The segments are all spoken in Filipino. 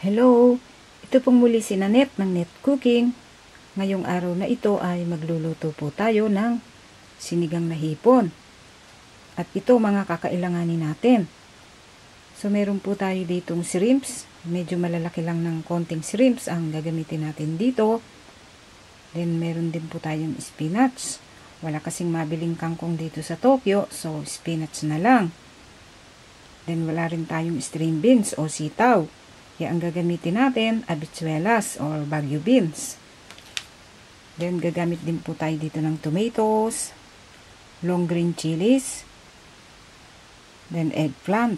Hello! Ito pong muli si Nanette ng Net Cooking. Ngayong araw na ito ay magluluto po tayo ng sinigang na hipon. At ito mga kakailanganin natin. So meron po tayo ditong shrimps. Medyo malalaki lang ng konting shrimps ang gagamitin natin dito. Then meron din po tayong spinach. Wala kasing mabiling kangkong dito sa Tokyo, so spinach na lang. Then wala rin tayong string beans o sitaw. Kaya ang gagamitin natin, habichuelas or Baguio beans. Then gagamit din po tayo dito ng tomatoes, long green chilies, then eggplant,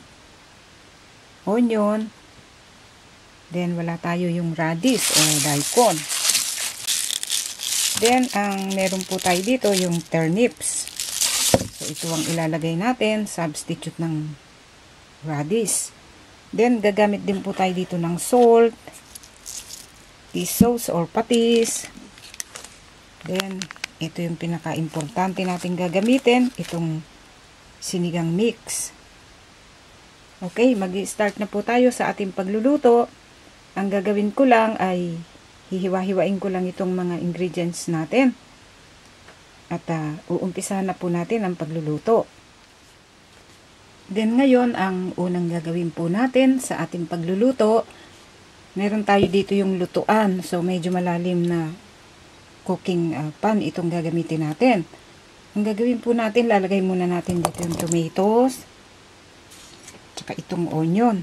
onion, then wala tayo yung radish o daikon. Then ang meron po tayo dito yung turnips. So ito ang ilalagay natin, substitute ng radish. Then, gagamit din po tayo dito ng salt, fish sauce or patis. Then, ito yung pinaka-importante natin gagamitin, itong sinigang mix. Okay, mag-start na po tayo sa ating pagluluto. Ang gagawin ko lang ay hihiwa-hiwain ko lang itong mga ingredients natin. At uumpisahan na po natin ang pagluluto. Then ngayon, ang unang gagawin po natin sa ating pagluluto, meron tayo dito yung lutuan. So medyo malalim na cooking pan itong gagamitin natin. Ang gagawin po natin, lalagay muna natin dito yung tomatoes, tsaka itong onion.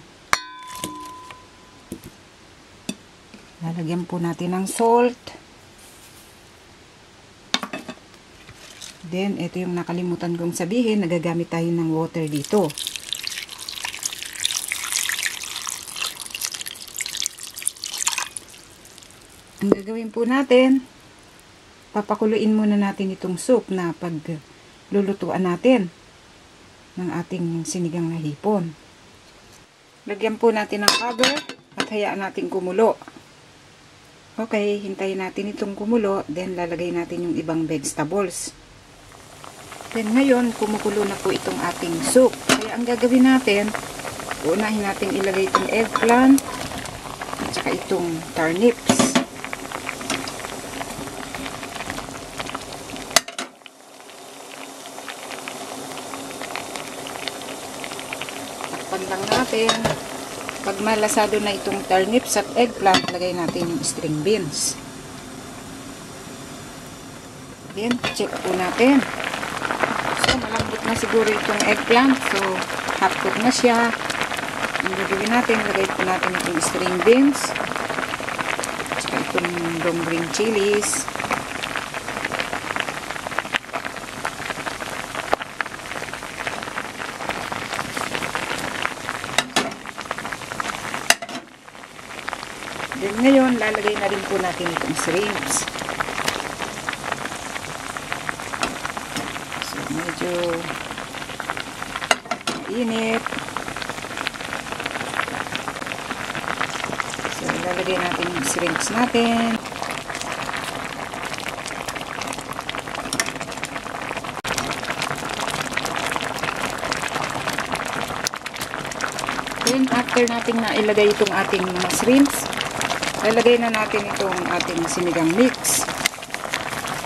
Lalagyan po natin ng salt. Then, ito yung nakalimutan kong sabihin, nagagamit tayo ng water dito. Ang gagawin po natin, papakuluin muna natin itong soup na paglulutuan natin ng ating sinigang na hipon. Lagyan po natin ng cover at hayaan natin kumulo. Okay, hintayin natin itong kumulo, then lalagay natin yung ibang vegetables. Then ngayon, kumukulo na po itong ating soup. Kaya ang gagawin natin, unahin natin ilagay itong eggplant at saka itong turnips. Takpan lang natin. Pag malasado na itong turnips at eggplant, lagay natin yung string beans. Then, check po natin. Malambot na siguro itong eggplant. So, half cook na siya. Ang gagawin natin, lagay po natin itong string beans. Saka itong long green chilies. Then ngayon, lalagay na rin po natin itong shrimps. Medyo mainit. So, lalagay natin yung shrimps natin. Then, after natin na ilagay itong ating mga shrimps, lalagay na natin itong ating sinigang mix.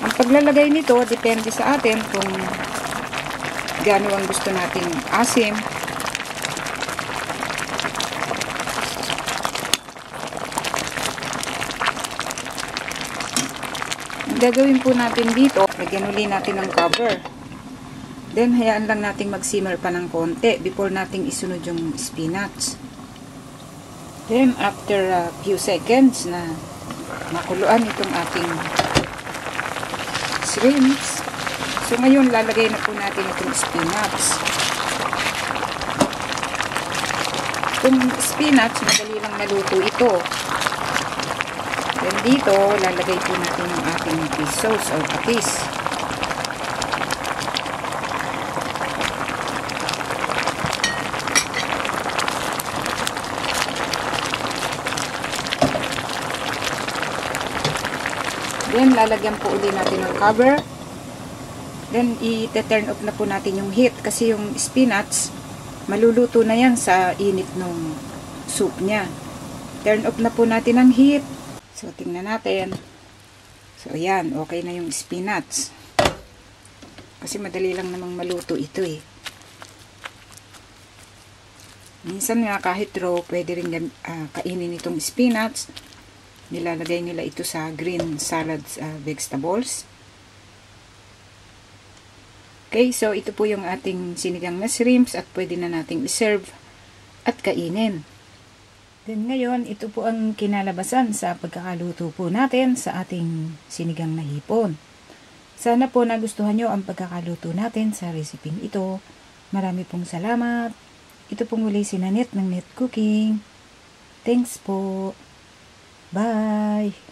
Ang paglalagay nito, depende sa atin kung gaano ang gusto nating asim. Ang gagawin po natin dito, lagyan uli natin ng cover. Then, hayaan lang nating mag-simmer pa ng konti before nating isunod yung spinach. Then, after a few seconds na makuluan itong ating shrimps, so ngayon lalagay na po natin itong spinach. Itong spinach, madali lang maluto ito. Then dito, lalagay po natin yung ating fish sauce or patis. Then, lalagyan po uli natin ng cover. Then, i-turn off na po natin yung heat kasi yung spinach, maluluto na yan sa init ng soup niya. Turn off na po natin ang heat. So, tingnan natin. So, ayan. Okay na yung spinach. Kasi madali lang namang maluto ito eh. Minsan nga kahit raw, pwede rin kainin itong spinach. Nilalagay nila ito sa green salads vegetables. Okay, so ito po yung ating sinigang na shrimps at pwede na nating iserve at kainin. Then ngayon, ito po ang kinalabasan sa pagkakaluto po natin sa ating sinigang na hipon. Sana po nagustuhan nyo ang pagkakaluto natin sa recipe ito. Marami pong salamat. Ito pong muli si Nanette ng Net Cooking. Thanks po. Bye!